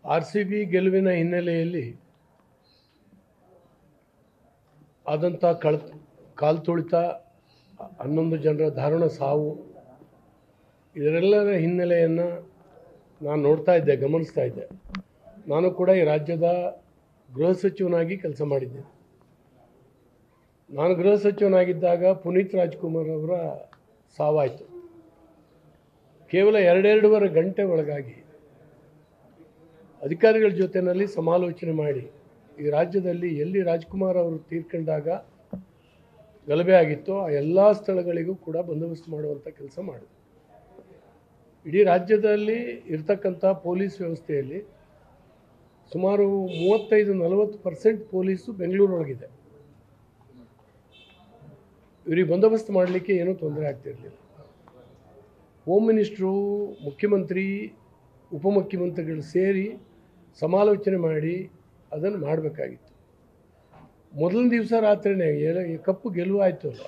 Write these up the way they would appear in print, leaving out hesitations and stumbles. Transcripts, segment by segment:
RCB ಗೆಲುವಿನ ಹಿನ್ನೆಲೆಯಲ್ಲಿ ಆದಂಥ ಕಾಲ್ತುಳಿತ 11 ಜನರ ದಾರುಣ ಸಾವು ಇದರೆಲ್ಲರ ಹಿನ್ನೆಲೆಯನ್ನು ನಾನು ನೋಡ್ತಾ ಇದ್ದೆ, ಗಮನಿಸ್ತಾ ಇದ್ದೆ. ನಾನು ಕೂಡ ಈ ರಾಜ್ಯದ ಗೃಹ ಸಚಿವನಾಗಿ ಕೆಲಸ ಮಾಡಿದ್ದೆ. ನಾನು ಗೃಹ ಸಚಿವನಾಗಿದ್ದಾಗ ಪುನೀತ್ ರಾಜ್ಕುಮಾರ್ ಅವರ ಸಾವಾಯಿತು. ಕೇವಲ 2-2.5 ಗಂಟೆ ಒಳಗಾಗಿ ಅಧಿಕಾರಿಗಳ ಜೊತೆಯಲ್ಲಿ ಸಮಾಲೋಚನೆ ಮಾಡಿ ಈ ರಾಜ್ಯದಲ್ಲಿ ಎಲ್ಲಿ ರಾಜ್ಕುಮಾರ್ ಅವರು ತೀರ್ಕೊಂಡಾಗ ಗಲಭೆ ಆಗಿತ್ತೋ ಆ ಎಲ್ಲ ಸ್ಥಳಗಳಿಗೂ ಕೂಡ ಬಂದೋಬಸ್ತ್ ಮಾಡುವಂಥ ಕೆಲಸ ಮಾಡಿದೆ. ಇಡೀ ರಾಜ್ಯದಲ್ಲಿ ಇರ್ತಕ್ಕಂಥ ಪೊಲೀಸ್ ವ್ಯವಸ್ಥೆಯಲ್ಲಿ ಸುಮಾರು 35-40% ಪೊಲೀಸು ಬೆಂಗಳೂರೊಳಗಿದೆ. ಇವರಿಗೆ ಬಂದೋಬಸ್ತ್ ಮಾಡಲಿಕ್ಕೆ ಏನೂ ತೊಂದರೆ ಆಗ್ತಿರಲಿಲ್ಲ. ಹೋಮ್ ಮಿನಿಸ್ಟ್ರು, ಮುಖ್ಯಮಂತ್ರಿ, ಉಪಮುಖ್ಯಮಂತ್ರಿಗಳು ಸೇರಿ ಸಮಾಲೋಚನೆ ಮಾಡಿ ಅದನ್ನು ಮಾಡಬೇಕಾಗಿತ್ತು. ಮೊದಲನೇ ದಿವಸ ರಾತ್ರಿನೇ ಕಪ್ಪು ಗೆಲುವಾಯಿತು ಅಲ್ಲ,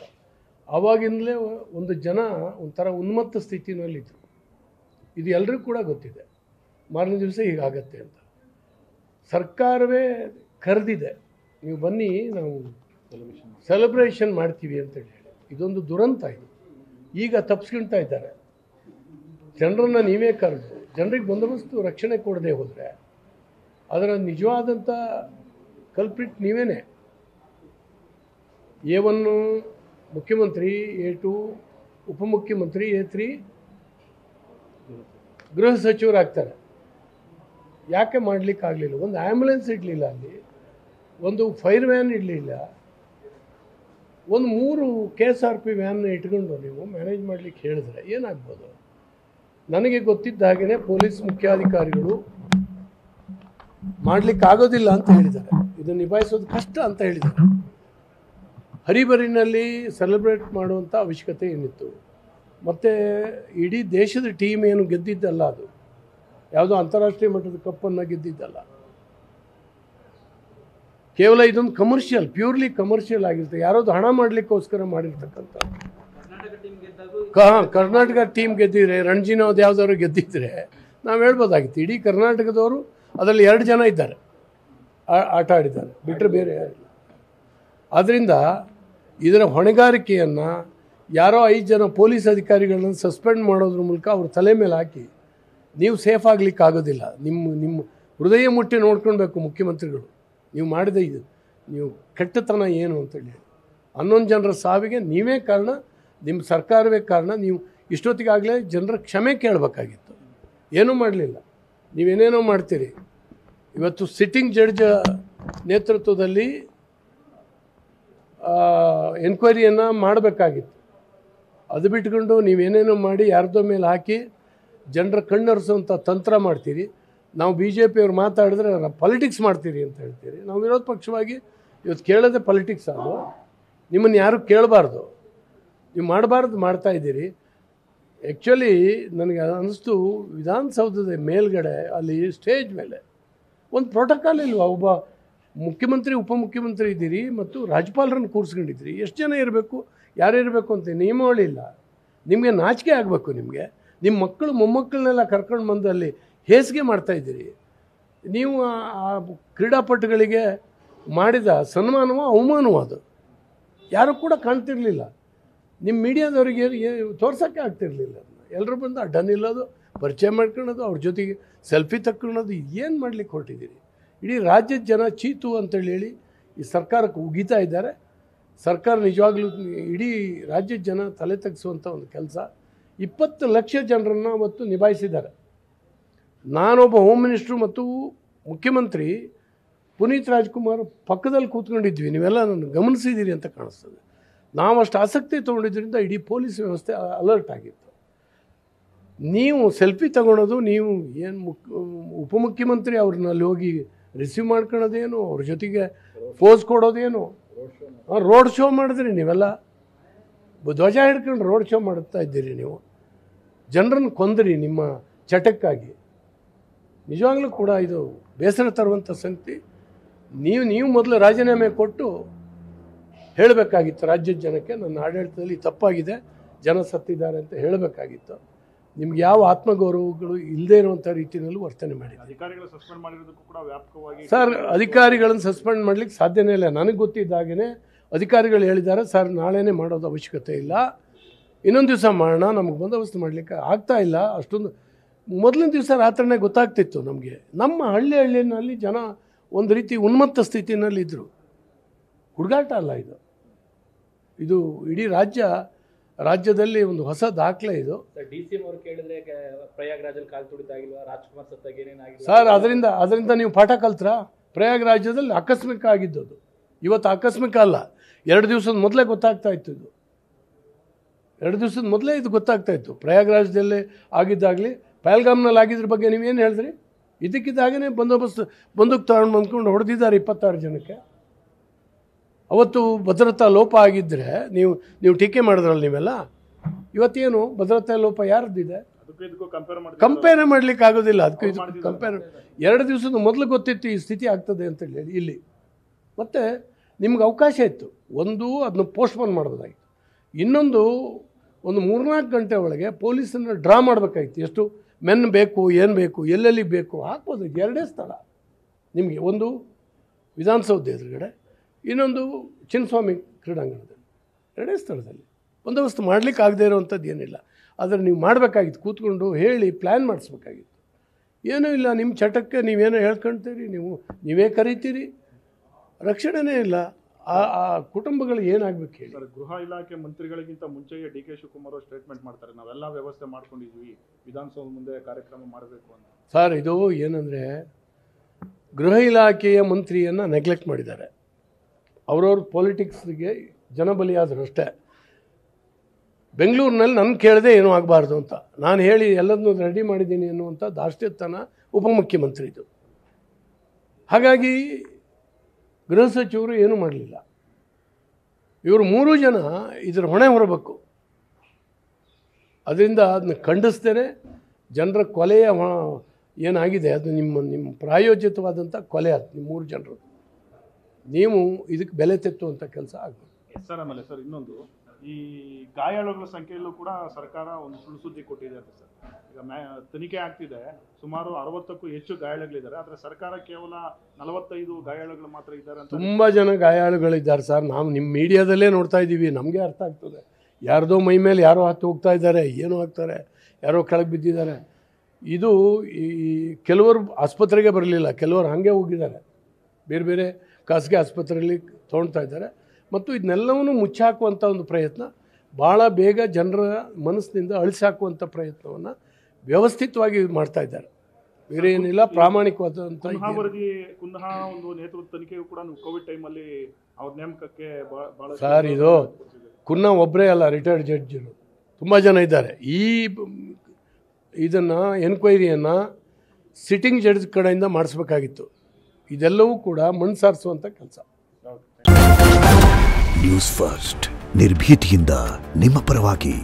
ಆವಾಗಿಂದಲೇ ಒಂದು ಜನ ಒಂಥರ ಉನ್ಮತ್ತ ಸ್ಥಿತಿನಲ್ಲಿದ್ದರು. ಇದು ಎಲ್ಲರಿಗೂ ಕೂಡ ಗೊತ್ತಿದೆ. ಮಾರನೇ ದಿವಸ ಹೀಗಾಗತ್ತೆ ಅಂತ ಸರ್ಕಾರವೇ ಕರೆದಿದೆ, ನೀವು ಬನ್ನಿ ನಾವು ಸೆಲೆಬ್ರೇಷನ್ ಮಾಡ್ತೀವಿ ಅಂತೇಳಿ. ಇದೊಂದು ದುರಂತ. ಇದು ಈಗ ತಪ್ಪಿಸ್ಕೊಳ್ತಾ ಇದ್ದಾರೆ. ಜನರನ್ನು ನೀವೇ ಕರೆದು ಜನರಿಗೆ ಬಂದೋಬಸ್ತು ರಕ್ಷಣೆ ಕೊಡದೆ ಹೋದರೆ ಅದರ ನಿಜವಾದಂಥ ಕಲ್ಪ್ರಿಟ್ ನೀವೇನೆ. A1 ಮುಖ್ಯಮಂತ್ರಿ, A2 ಉಪಮುಖ್ಯಮಂತ್ರಿ, A3 ಗೃಹ ಸಚಿವರಾಗ್ತಾರೆ. ಯಾಕೆ ಮಾಡಲಿಕ್ಕಾಗಲಿಲ್ಲ? ಒಂದು ಆ್ಯಂಬುಲೆನ್ಸ್ ಇಡಲಿಲ್ಲ, ಅಲ್ಲಿ ಒಂದು ಫೈರ್ ವ್ಯಾನ್ ಇಡಲಿಲ್ಲ, ಒಂದು 3 KSRP ವ್ಯಾನ್ ಇಟ್ಕೊಂಡು ನೀವು ಮ್ಯಾನೇಜ್ ಮಾಡಲಿಕ್ಕೆ ಹೇಳಿದ್ರೆ ಏನಾಗ್ಬೋದು? ನನಗೆ ಗೊತ್ತಿದ್ದ ಹಾಗೆಯೇ ಪೊಲೀಸ್ ಮುಖ್ಯಾಧಿಕಾರಿಗಳು ಮಾಡಲಿಕ್ಕಾಗೋದಿಲ್ಲ ಅಂತ ಹೇಳಿದ್ದಾರೆ. ಇದನ್ನು ನಿಭಾಯಿಸೋದು ಕಷ್ಟ ಅಂತ ಹೇಳಿದ್ದಾರೆ. ಹರಿಬರಿನಲ್ಲಿ ಸೆಲೆಬ್ರೇಟ್ ಮಾಡುವಂಥ ಅವಶ್ಯಕತೆ ಏನಿತ್ತು? ಮತ್ತು ಇಡೀ ದೇಶದ ಟೀಮ್ ಏನು ಗೆದ್ದಿದ್ದಲ್ಲ, ಅದು ಯಾವುದೋ ಅಂತಾರಾಷ್ಟ್ರೀಯ ಮಟ್ಟದ ಕಪ್ಪನ್ನು ಗೆದ್ದಿದ್ದಲ್ಲ. ಕೇವಲ ಇದೊಂದು ಕಮರ್ಷಿಯಲ್, ಪ್ಯೂರ್ಲಿ ಕಮರ್ಷಿಯಲ್ ಆಗಿರುತ್ತೆ. ಯಾರಾದ್ರು ಹಣ ಮಾಡಲಿಕ್ಕೋಸ್ಕರ ಮಾಡಿರ್ತಕ್ಕಂಥ. ಕರ್ನಾಟಕ ಟೀಮ್ ಗೆದ್ದಿದ್ರೆ, ರಣಜಿನೋದು ಯಾವುದಾದ್ರು ಗೆದ್ದಿದ್ರೆ ನಾವು ಹೇಳ್ಬೋದಾಗಿತ್ತು. ಇಡೀ ಕರ್ನಾಟಕದವರು ಅದರಲ್ಲಿ 2 ಜನ ಇದ್ದಾರೆ, ಆಟ ಆಡಿದ್ದಾರೆ, ಬಿಟ್ಟರೆ ಬೇರೆ ಯಾರಿಲ್ಲ. ಆದ್ದರಿಂದ ಇದರ ಹೊಣೆಗಾರಿಕೆಯನ್ನು ಯಾರೋ 5 ಜನ ಪೊಲೀಸ್ ಅಧಿಕಾರಿಗಳನ್ನು ಸಸ್ಪೆಂಡ್ ಮಾಡೋದ್ರ ಮೂಲಕ ಅವ್ರ ತಲೆ ಮೇಲೆ ಹಾಕಿ ನೀವು ಸೇಫ್ ಆಗಲಿಕ್ಕಾಗೋದಿಲ್ಲ. ನಿಮ್ಮ ಹೃದಯ ಮುಟ್ಟಿ ನೋಡ್ಕೊಳ್ಬೇಕು ಮುಖ್ಯಮಂತ್ರಿಗಳು, ನೀವು ಮಾಡಿದ ಇದು ನೀವು ಕೆಟ್ಟತನ ಏನು ಅಂತೇಳಿ. 11 ಜನರ ಸಾವಿಗೆ ನೀವೇ ಕಾರಣ, ನಿಮ್ಮ ಸರ್ಕಾರವೇ ಕಾರಣ. ನೀವು ಇಷ್ಟೊತ್ತಿಗಾಗಲೇ ಜನರ ಕ್ಷಮೆ ಕೇಳಬೇಕಾಗಿತ್ತು, ಏನೂ ಮಾಡಲಿಲ್ಲ. ನೀವೇನೇನೋ ಮಾಡ್ತೀರಿ. ಇವತ್ತು ಸಿಟ್ಟಿಂಗ್ ಜಡ್ಜ್ ನೇತೃತ್ವದಲ್ಲಿ ಎನ್ಕ್ವೈರಿಯನ್ನು ಮಾಡಬೇಕಾಗಿತ್ತು. ಅದು ಬಿಟ್ಕೊಂಡು ನೀವೇನೇನೋ ಮಾಡಿ ಯಾರ್ದೋ ಮೇಲೆ ಹಾಕಿ ಜನರ ಕಣ್ಣರಿಸುವಂಥ ತಂತ್ರ ಮಾಡ್ತೀರಿ. ನಾವು BJP ಅವ್ರು ಮಾತಾಡಿದ್ರೆ ಪಾಲಿಟಿಕ್ಸ್ ಮಾಡ್ತೀರಿ ಅಂತ ಹೇಳ್ತೀರಿ. ನಾವು ವಿರೋಧ ಪಕ್ಷವಾಗಿ ಇವತ್ತು ಕೇಳೋದೇ ಪಾಲಿಟಿಕ್ಸ್. ಅದು ನಿಮ್ಮನ್ನು ಯಾರು ಕೇಳಬಾರ್ದು, ನೀವು ಮಾಡಬಾರ್ದು ಮಾಡ್ತಾಯಿದ್ದೀರಿ. ಆ್ಯಕ್ಚುಲಿ ನನಗೆ ಅನ್ನಿಸ್ತು, ವಿಧಾನಸೌಧದ ಮೇಲ್ಗಡೆ ಅಲ್ಲಿ ಸ್ಟೇಜ್ ಮೇಲೆ ಒಂದು ಪ್ರೋಟೋಕಾಲ್ ಇಲ್ವಾ? ಒಬ್ಬ ಮುಖ್ಯಮಂತ್ರಿ, ಉಪಮುಖ್ಯಮಂತ್ರಿ ಇದ್ದೀರಿ ಮತ್ತು ರಾಜ್ಯಪಾಲರನ್ನು ಕೂರಿಸ್ಕೊಂಡಿದ್ದೀರಿ. ಎಷ್ಟು ಜನ ಇರಬೇಕು, ಯಾರು ಇರಬೇಕು ಅಂತ ನಿಯಮಾವಳಿ ಇಲ್ಲ. ನಿಮಗೆ ನಾಚಿಕೆ ಆಗಬೇಕು. ನಿಮಗೆ ನಿಮ್ಮ ಮಕ್ಕಳು ಮೊಮ್ಮಕ್ಕಳನ್ನೆಲ್ಲ ಕರ್ಕೊಂಡು ಬಂದು ಅಲ್ಲಿ ಹೇಸಿಗೆ ಮಾಡ್ತಾಯಿದ್ದೀರಿ. ನೀವು ಆ ಕ್ರೀಡಾಪಟುಗಳಿಗೆ ಮಾಡಿದ ಸನ್ಮಾನವೋ ಅವಮಾನವೋ ಅದು ಯಾರೂ ಕೂಡ ಕಾಣ್ತಿರಲಿಲ್ಲ. ನಿಮ್ಮ ಮೀಡಿಯಾದವರಿಗೆ ತೋರ್ಸೋಕ್ಕೆ ಆಗ್ತಿರಲಿಲ್ಲ. ಎಲ್ಲರೂ ಬಂದು ಅಡ್ಡ ನಿಲ್ಲೋದು, ಪರಿಚಯ ಮಾಡ್ಕೊಳ್ಳೋದು, ಅವ್ರ ಜೊತೆಗೆ ಸೆಲ್ಫಿ ತಕ್ಕೊಳ್ಳೋದು, ಏನು ಮಾಡಲಿಕ್ಕೆ ಹೊರಟಿದ್ದೀರಿ? ಇಡೀ ರಾಜ್ಯದ ಜನ ಚೀತು ಅಂತೇಳಿ ಈ ಸರ್ಕಾರಕ್ಕೆ ಉಗಿತಾ ಇದ್ದಾರೆ. ಸರ್ಕಾರ ನಿಜವಾಗ್ಲೂ ಇಡೀ ರಾಜ್ಯದ ಜನ ತಲೆ ತಗ್ಗಿಸುವಂಥ ಒಂದು ಕೆಲಸ. 20 ಲಕ್ಷ ಜನರನ್ನು ಅವತ್ತು ನಿಭಾಯಿಸಿದ್ದಾರೆ. ನಾನೊಬ್ಬ ಹೋಮ್ ಮಿನಿಸ್ಟ್ರು ಮತ್ತು ಮುಖ್ಯಮಂತ್ರಿ ಪುನೀತ್ ರಾಜ್ಕುಮಾರ್ ಪಕ್ಕದಲ್ಲಿ ಕೂತ್ಕೊಂಡಿದ್ವಿ. ನೀವೆಲ್ಲ ನನ್ನ ಗಮನಿಸಿದ್ದೀರಿ ಅಂತ ಕಾಣಿಸ್ತದೆ. ನಾವು ಅಷ್ಟು ಆಸಕ್ತಿ ತೊಗೊಂಡಿದ್ದರಿಂದ ಇಡೀ ಪೊಲೀಸ್ ವ್ಯವಸ್ಥೆ ಅಲರ್ಟ್ ಆಗಿತ್ತು. ನೀವು ಸೆಲ್ಫಿ ತಗೊಳೋದು, ನೀವು ಏನು ಉಪಮುಖ್ಯಮಂತ್ರಿ ಅವ್ರನ್ನಲ್ಲಿ ಹೋಗಿ ರಿಸೀವ್ ಮಾಡ್ಕೊಳ್ಳೋದೇನು, ಅವ್ರ ಜೊತೆಗೆ ಫೋಸ್ ಕೊಡೋದೇನು, ರೋಡ್ ಶೋ ಮಾಡಿದ್ರಿ ನೀವೆಲ್ಲ. ಧ್ವಜ ಹಿಡ್ಕೊಂಡು ರೋಡ್ ಶೋ ಮಾಡ್ತಾ ಇದ್ದೀರಿ. ನೀವು ಜನರನ್ನು ಕೊಂದ್ರಿ ನಿಮ್ಮ ಚಟಕ್ಕಾಗಿ. ನಿಜವಾಗ್ಲೂ ಕೂಡ ಇದು ಬೇಸರ ತರುವಂಥ ಸಂಗತಿ. ನೀವು ಮೊದಲು ರಾಜೀನಾಮೆ ಕೊಟ್ಟು ಹೇಳಬೇಕಾಗಿತ್ತು ರಾಜ್ಯದ ಜನಕ್ಕೆ, ನನ್ನ ಆಡಳಿತದಲ್ಲಿ ತಪ್ಪಾಗಿದೆ, ಜನ ಸತ್ತಿದ್ದಾರೆ ಅಂತ ಹೇಳಬೇಕಾಗಿತ್ತು. ನಿಮ್ಗೆ ಯಾವ ಆತ್ಮಗೌರವಗಳು ಇಲ್ಲದೇ ಇರುವಂಥ ರೀತಿಯಲ್ಲೂ ವರ್ತನೆ ಮಾಡಿ. ಅಧಿಕಾರಿಗಳು ಸಸ್ಪೆಂಡ್ ಮಾಡಿರೋದಕ್ಕೂ ಕೂಡ ವ್ಯಾಪಕವಾಗಿ ಸರ್ ಅಧಿಕಾರಿಗಳನ್ನು ಸಸ್ಪೆಂಡ್ ಮಾಡಲಿಕ್ಕೆ ಸಾಧ್ಯನೇ ಇಲ್ಲ. ನನಗೆ ಗೊತ್ತಿದ್ದಾಗೇ ಅಧಿಕಾರಿಗಳು ಹೇಳಿದ್ದಾರೆ, ಸರ್ ನಾಳೆನೇ ಮಾಡೋದು ಅವಶ್ಯಕತೆ ಇಲ್ಲ, ಇನ್ನೊಂದು ದಿವಸ ಮಾಡೋಣ, ನಮಗೆ ಬಂದೋಬಸ್ತ್ ಮಾಡಲಿಕ್ಕೆ ಆಗ್ತಾ ಇಲ್ಲ. ಅಷ್ಟೊಂದು ಮೊದಲಿನ ದಿವಸ ರಾತ್ರಿನೇ ಗೊತ್ತಾಗ್ತಿತ್ತು ನಮಗೆ. ನಮ್ಮ ಹಳ್ಳಿನಲ್ಲಿ ಜನ ಒಂದು ರೀತಿ ಉನ್ಮತ್ತ ಸ್ಥಿತಿನಲ್ಲಿದ್ದರು. ಹುಡುಗಾಟ ಅಲ್ಲ ಇದು, ಇದು ಇಡೀ ರಾಜ್ಯದಲ್ಲಿ ಒಂದು ಹೊಸ ದಾಖಲೆ ಇದು. ಡಿಸಿಎಂ ಅವರು ಕೇಳಿದ್ರೆ ಪ್ರಯಾಗ್ರಾಜಲ್ಲಿ ಕಾಲು ತುಳಿತಾಗಿಲ್ವಾ, ರಾಜ್ಕುಮಾರ್ ಸತ್ತಾಗ ಏನೇನಾಗಿಲ್ಲ ಸರ್. ಅದರಿಂದ ನೀವು ಪಾಠ ಕಲ್ತ್ರಾ? ಪ್ರಯಾಗ್ರಾಜ್ಯದಲ್ಲಿ ಆಕಸ್ಮಿಕ ಆಗಿದ್ದದು, ಇವತ್ತು ಆಕಸ್ಮಿಕ ಅಲ್ಲ, 2 ದಿವಸದ ಮೊದಲೇ ಗೊತ್ತಾಗ್ತಾ ಇತ್ತು. ಇದು 2 ದಿವಸದ ಮೊದಲೇ ಇದು ಗೊತ್ತಾಗ್ತಾ ಇತ್ತು. ಪ್ರಯಾಗ್ರಾಜ್ಯದಲ್ಲೇ ಆಗಿದ್ದಾಗಲಿ ಪಹಲ್ಗಾಮ್ನಲ್ಲಿ ಆಗಿದ್ರ ಬಗ್ಗೆ ನೀವೇನು ಹೇಳಿದ್ರಿ? ಇದಕ್ಕಿದ್ದಾಗೇ ಬಂದೂಕು ತಗೊಂಡು ಬಂದ್ಕೊಂಡು ಹೊಡೆದಿದ್ದಾರೆ 26 ಜನಕ್ಕೆ. ಅವತ್ತು ಭದ್ರತಾ ಲೋಪ ಆಗಿದ್ದರೆ ನೀವು ಟೀಕೆ ಮಾಡಿದ್ರಲ್ಲ ನೀವೆಲ್ಲ. ಇವತ್ತೇನು ಭದ್ರತಾ ಲೋಪ ಯಾರ್ದಿದೆ? ಕಂಪೇರ್ ಮಾಡ್ಲಿಕ್ಕೆ ಆಗೋದಿಲ್ಲ. ಅದಕ್ಕೂ ಇದಕ್ಕೂ ಕಂಪೇರ್ 2 ದಿವಸದ ಮೊದಲು ಗೊತ್ತಿತ್ತು ಈ ಸ್ಥಿತಿ ಆಗ್ತದೆ ಅಂತೇಳಿ ಇಲ್ಲಿ. ಮತ್ತು ನಿಮ್ಗೆ ಅವಕಾಶ ಇತ್ತು, ಒಂದು ಅದನ್ನು ಪೋಸ್ಟ್ಪೋನ್ ಮಾಡ್ಬೋದಾಗಿತ್ತು, ಇನ್ನೊಂದು ಒಂದು 3-4 ಗಂಟೆ ಒಳಗೆ ಪೊಲೀಸನ್ನು ಡ್ರಾ ಮಾಡಬೇಕಾಗಿತ್ತು. ಎಷ್ಟು ಮೆನ್ ಬೇಕು, ಏನು ಬೇಕು, ಎಲ್ಲೆಲ್ಲಿ ಬೇಕು ಹಾಕ್ಬೋದು. 2 ಸ್ಥಳ ನಿಮಗೆ, ಒಂದು ವಿಧಾನಸೌಧ ಎದುರುಗಡೆ, ಇನ್ನೊಂದು ಚಿನ್ನಸ್ವಾಮಿ ಕ್ರೀಡಾಂಗಣದಲ್ಲಿ, 2 ಸ್ಥಳದಲ್ಲಿ ಬಂದೋಬಸ್ತ್ ಮಾಡಲಿಕ್ಕೆ ಆಗದೇ ಇರೋವಂಥದ್ದು ಏನಿಲ್ಲ. ಆದರೆ ನೀವು ಮಾಡಬೇಕಾಗಿತ್ತು, ಕೂತ್ಕೊಂಡು ಹೇಳಿ ಪ್ಲ್ಯಾನ್ ಮಾಡಿಸ್ಬೇಕಾಗಿತ್ತು. ಏನೂ ಇಲ್ಲ, ನಿಮ್ಮ ಚಟಕ್ಕೆ ನೀವೇನೋ ಹೇಳ್ಕೊಳ್ತೀರಿ, ನೀವೇ ಕರೀತೀರಿ, ರಕ್ಷಣೆನೇ ಇಲ್ಲ. ಆ ಕುಟುಂಬಗಳು ಏನಾಗಬೇಕು ಹೇಳಿ. ಸರ್, ಗೃಹ ಇಲಾಖೆ ಮಂತ್ರಿಗಳಿಗಿಂತ ಮುಂಚೆಯೇ ಡಿ ಕೆ ಶಿವಕುಮಾರ್ ಅವರು ಸ್ಟೇಟ್ಮೆಂಟ್ ಮಾಡ್ತಾರೆ, ನಾವೆಲ್ಲ ವ್ಯವಸ್ಥೆ ಮಾಡ್ಕೊಂಡಿದ್ವಿ, ವಿಧಾನಸೌಧ ಮುಂದೆ ಕಾರ್ಯಕ್ರಮ ಮಾಡಬೇಕು ಅಂತ. ಸರ್, ಇದು ಏನಂದರೆ ಗೃಹ ಇಲಾಖೆಯ ಮಂತ್ರಿಯನ್ನು ನೆಗ್ಲೆಕ್ಟ್ ಮಾಡಿದ್ದಾರೆ. ಅವ್ರವ್ರ ಪೊಲಿಟಿಕ್ಸ್ಗೆ ಜನ ಬಲಿಯಾದರು ಅಷ್ಟೇ. ಬೆಂಗಳೂರಿನಲ್ಲಿ ನನ್ನ ಕೇಳದೆ ಏನೂ ಆಗಬಾರ್ದು ಅಂತ ನಾನು ಹೇಳಿ ಎಲ್ಲದನ್ನೂ ರೆಡಿ ಮಾಡಿದ್ದೀನಿ ಅನ್ನುವಂಥ ದಾಷ್ಟ್ಯತನ ಉಪಮುಖ್ಯಮಂತ್ರಿದು. ಹಾಗಾಗಿ ಗೃಹ ಸಚಿವರು ಏನೂ ಮಾಡಲಿಲ್ಲ. ಇವರು 3 ಜನ ಇದರ ಹೊಣೆ ಹೊರಬೇಕು. ಅದರಿಂದ ಅದನ್ನ ಖಂಡಿಸ್ತೇನೆ. ಜನರ ಕೊಲೆಯ ಏನಾಗಿದೆ ಅದು ನಿಮ್ಮ ಪ್ರಾಯೋಜಿತವಾದಂಥ ಕೊಲೆ. ಅದು ನಿಮ್ಮ 3 ಜನರು, ನೀವು ಇದಕ್ಕೆ ಬೆಲೆ ತೆತ್ತುವಂಥ ಕೆಲಸ ಆಗಬೇಕು. ಸರ್, ಆಮೇಲೆ ಸರ್ ಇನ್ನೊಂದು, ಈ ಗಾಯಾಳುಗಳ ಸಂಖ್ಯೆಯಲ್ಲೂ ಕೂಡ ಸರ್ಕಾರ ಒಂದು ಸುಳ್ಳು ಸುದ್ದಿ ಕೊಟ್ಟಿದೆ ಅಂತ ಸರ್. ಈಗ ತನಿಖೆ ಆಗ್ತಿದೆ, ಸುಮಾರು 60ಕ್ಕೂ ಹೆಚ್ಚು ಗಾಯಾಳುಗಳಿದ್ದಾರೆ, ಆದರೆ ಸರ್ಕಾರ ಕೇವಲ 45 ಗಾಯಾಳುಗಳು ಮಾತ್ರ ಇದ್ದಾರೆ ಅಂತ. ತುಂಬ ಜನ ಗಾಯಾಳುಗಳಿದ್ದಾರೆ ಸರ್. ನಾವು ನಿಮ್ಮ ಮೀಡಿಯಾದಲ್ಲೇ ನೋಡ್ತಾ ಇದ್ದೀವಿ, ನಮಗೆ ಅರ್ಥ ಆಗ್ತದೆ. ಯಾರ್ದೋ ಮೈ ಮೇಲೆ ಯಾರೋ ಹತ್ತು ಹೋಗ್ತಾ ಇದ್ದಾರೆ, ಏನೋ ಆಗ್ತಾರೆ, ಯಾರೋ ಕೆಳಗೆ ಬಿದ್ದಿದ್ದಾರೆ. ಇದು ಈ ಕೆಲವರು ಆಸ್ಪತ್ರೆಗೆ ಬರಲಿಲ್ಲ, ಕೆಲವರು ಹಾಗೆ ಹೋಗಿದ್ದಾರೆ, ಬೇರೆ ಬೇರೆ ಖಾಸಗಿ ಆಸ್ಪತ್ರೆಯಲ್ಲಿ ತೊಗೊಳ್ತಾ ಇದ್ದಾರೆ. ಮತ್ತು ಇದನ್ನೆಲ್ಲವನ್ನೂ ಮುಚ್ಚಾಕುವಂಥ ಒಂದು ಪ್ರಯತ್ನ, ಭಾಳ ಬೇಗ ಜನರ ಮನಸ್ಸಿನಿಂದ ಅಳಿಸಾಕುವಂಥ ಪ್ರಯತ್ನವನ್ನು ವ್ಯವಸ್ಥಿತವಾಗಿ ಮಾಡ್ತಾ ಇದ್ದಾರೆ. ಬೇರೆ ಏನಿಲ್ಲ, ಪ್ರಾಮಾಣಿಕವಾದಂಥ ಕುಂದಹ ಒಂದು ನೇತೃತ್ವ ತನಿಖೆಯು ಕೂಡ ಕೋವಿಡ್ ಟೈಮಲ್ಲಿ ಅವ್ರ ನೇಮಕಕ್ಕೆ ಭಾಳ. ಸರ್, ಇದು ಕುನ್ನ ಒಬ್ಬರೇ ಅಲ್ಲ, ರಿಟೈರ್ಡ್ ಜಡ್ಜರು ತುಂಬ ಜನ ಇದ್ದಾರೆ. ಇದನ್ನು ಎನ್ಕ್ವೈರಿಯನ್ನು ಸಿಟ್ಟಿಂಗ್ ಜಡ್ಜ್ ಕಡೆಯಿಂದ ಮಾಡಿಸ್ಬೇಕಾಗಿತ್ತು. ಇದೆಲ್ಲವೂ ಕೂಡ ಮಣ್ಣು ಸಾರಿಸುವಂಥ ಕೆಲಸ. ನ್ಯೂಸ್ ಫಸ್ಟ್, ನಿರ್ಭೀತಿಯಿಂದ ನಿಮ್ಮ ಪರವಾಗಿ.